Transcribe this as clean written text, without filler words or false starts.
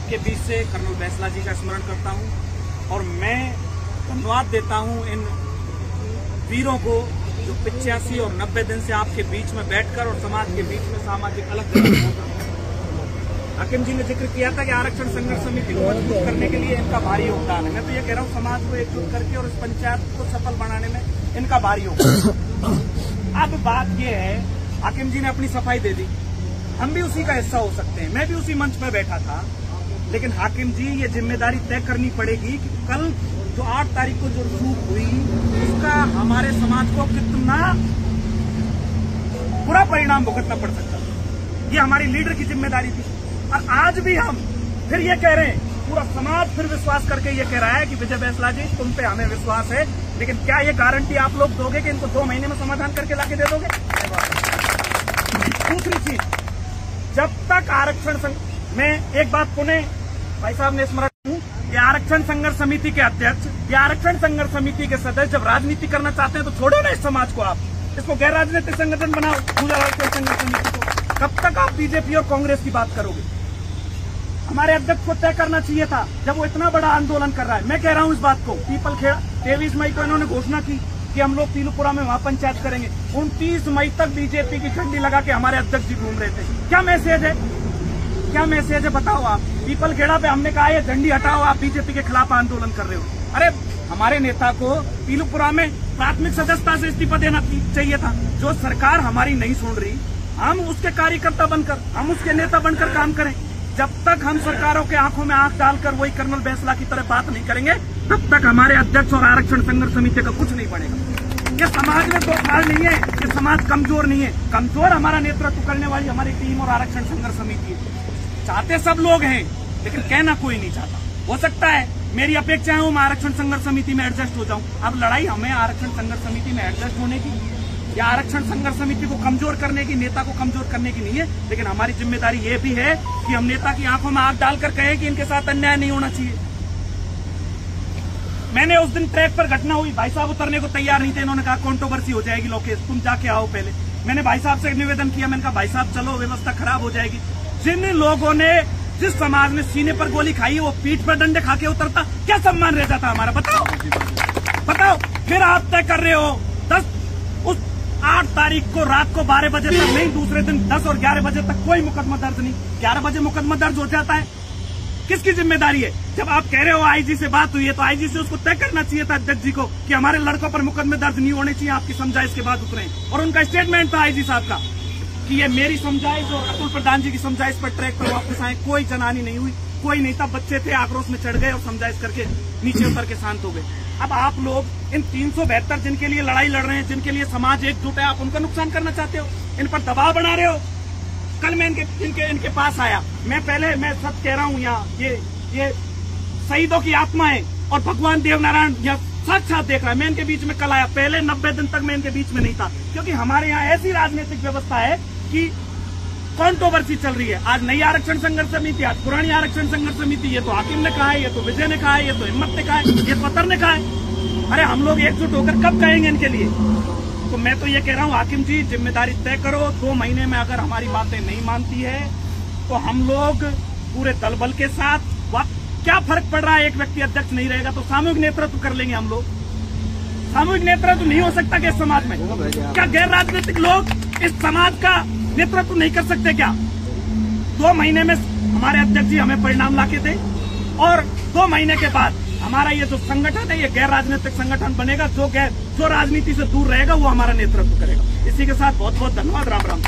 आपके बीच से कर्नल बैसला जी का स्मरण करता हूं और मैं धन्यवाद देता हूं इन वीरों को जो 85 और 90 दिन से आपके बीच में बैठकर और समाज के बीच में सामाजिक अलग हाकिम जी ने जिक्र किया था कि आरक्षण संघर्ष समिति को मजबूत करने के लिए इनका भारी योगदान है। मैं तो ये कह रहा हूँ समाज को एकजुट करके और इस पंचायत को सफल बनाने में इनका भारी योगदान। अब बात ये है, हाकिम जी ने अपनी सफाई दे दी, हम भी उसी का हिस्सा हो सकते हैं। मैं भी उसी मंच पर बैठा था, लेकिन हाकिम जी ये जिम्मेदारी तय करनी पड़ेगी कि कल जो 8 तारीख को जो चूक हुई उसका हमारे समाज को कितना बुरा परिणाम भुगतना पड़ सकता है। ये हमारी लीडर की जिम्मेदारी थी और आज भी हम फिर ये कह रहे हैं, पूरा समाज फिर विश्वास करके ये कह रहा है कि विजय बैसला जी तुम पे हमें विश्वास है, लेकिन क्या ये गारंटी आप लोग दोगे कि इनको 2 महीने में समाधान करके लाके दे दोगे? दूसरी चीज, जब तक आरक्षण मैं एक बात पुणे भाई साहब ने स्मरण हूं, ये आरक्षण संघर्ष समिति के अध्यक्ष, ये आरक्षण संघर्ष समिति के सदस्य जब राजनीति करना चाहते हैं तो छोड़ो ना इस समाज को, आप इसको गैर राजनीतिक संगठन बनाओ। आरक्षण संघर्ष समिति को कब तक आप बीजेपी और कांग्रेस की बात करोगे? हमारे अध्यक्ष को तय करना चाहिए था जब वो इतना बड़ा आंदोलन कर रहा है। मैं कह रहा हूं इस बात को, पीपल खेड़ा 23 मई को इन्होंने घोषणा की कि हम लोग पीलूपुरा में वहां पंचायत करेंगे। 29 मई तक बीजेपी की झंडी लगा के हमारे अध्यक्ष जी घूम रहे थे। क्या मैसेज है, क्या मैसेज है बताओ आप? पीपल खेड़ा पे हमने कहा ये झंडी हटाओ, आप बीजेपी के खिलाफ आंदोलन कर रहे हो। अरे हमारे नेता को पीलूपुरा में प्राथमिक सदस्यता से इस्तीफा देना चाहिए था। जो सरकार हमारी नहीं सुन रही, हम उसके कार्यकर्ता बनकर, हम उसके नेता बनकर काम करें। जब तक हम सरकारों के आंखों में आंख डालकर वही कर्नल बैसला की तरह बात नहीं करेंगे, तब तक हमारे अध्यक्ष और आरक्षण संघर्ष समिति का कुछ नहीं बनेगा। ये समाज में 2 काल नहीं है, ये समाज कमजोर नहीं है। कमजोर हमारा नेतृत्व करने वाली हमारी टीम और आरक्षण संघर्ष समिति है। चाहते सब लोग हैं, लेकिन कहना कोई नहीं चाहता। हो सकता है मेरी अपेक्षा है मैं आरक्षण संघर्ष समिति में एडजस्ट हो जाऊं। अब लड़ाई हमें आरक्षण संघर्ष समिति में एडजस्ट होने की या आरक्षण संघर्ष समिति को कमजोर करने की, नेता को कमजोर करने की नहीं है, लेकिन हमारी जिम्मेदारी ये भी है कि हम नेता की आंखों में आंख डालकर कहें कि इनके साथ अन्याय नहीं होना चाहिए। मैंने उस दिन ट्रैक पर घटना हुई, भाई साहब उतरने को तैयार नहीं थे। इन्होंने कहा कंट्रोवर्सी हो जाएगी, लोकेश तुम जाके आओ पहले। मैंने भाई साहब से निवेदन किया, मैंने कहा भाई साहब चलो, व्यवस्था खराब हो जाएगी। जिन लोगों ने, जिस समाज ने सीने पर गोली खाई, वो पीठ पर डंडे खा के उतरता, क्या सम्मान रह जाता हमारा? बताओ बताओ। फिर आप तय कर रहे हो 8 तारीख को रात को 12 बजे तक नहीं, दूसरे दिन 10 और 11 बजे तक कोई मुकदमा दर्ज नहीं। 11 बजे मुकदमा दर्ज हो जाता है, किसकी जिम्मेदारी है? जब आप कह रहे हो आईजी से बात हुई है, तो आईजी से उसको तय करना चाहिए था अध्यक्ष जी को कि हमारे लड़कों पर मुकदमे दर्ज नहीं होने चाहिए, आपकी समझाइश के बाद उतरे। और उनका स्टेटमेंट था आईजी साहब का कि ये मेरी समझाइश और अतुल प्रधान जी की समझाइश पर ट्रैक पर वापस आए। कोई जनहानि नहीं हुई, कोई नहीं था, बच्चे थे, आक्रोश में चढ़ गए और समझाइश करके नीचे उतर के शांत हो गए। अब आप लोग इन 372 जिनके लिए लड़ाई लड़ रहे हैं, जिनके लिए समाज एकजुट है, आप उनका नुकसान करना चाहते हो, इन पर दबाव बना रहे हो। कल मैं इनके पास आया, मैं सच कह रहा हूँ, यहाँ ये शहीदों की आत्मा है और भगवान देवनारायण यहाँ साक्षात देख रहा है। मैं इनके बीच में कल आया, पहले 90 दिन तक मैं इनके बीच में नहीं था, क्योंकि हमारे यहाँ ऐसी राजनीतिक व्यवस्था है कि कंट्रोवर्सी चल रही है। आज नई आरक्षण संघर्ष समिति, आज पुरानी आरक्षण संघर्ष समिति, ये तो हाकिम ने कहा है, ये तो विजय ने कहा है, ये तो हिम्मत ने कहा है, ये तो अतर ने कहा है। अरे हम लोग एकजुट होकर कब कहेंगे इनके लिए? तो मैं तो ये कह रहा हूँ हाकिम जी, जिम्मेदारी तय करो। 2 महीने में अगर हमारी बातें नहीं मानती है तो हम लोग पूरे दल बल के साथ, क्या फर्क पड़ रहा है, एक व्यक्ति अध्यक्ष नहीं रहेगा तो सामूहिक नेतृत्व कर लेंगे हम लोग। सामूहिक नेतृत्व नहीं हो सकता क्या इस समाज में? क्या गैर राजनीतिक लोग इस समाज का नेतृत्व नहीं कर सकते क्या? 2 महीने में हमारे अध्यक्ष जी हमें परिणाम लाके दे और 2 महीने के बाद हमारा ये जो संगठन है, ये गैर राजनीतिक संगठन बनेगा। जो राजनीति से दूर रहेगा वो हमारा नेतृत्व करेगा। इसी के साथ बहुत बहुत धन्यवाद। राम राम।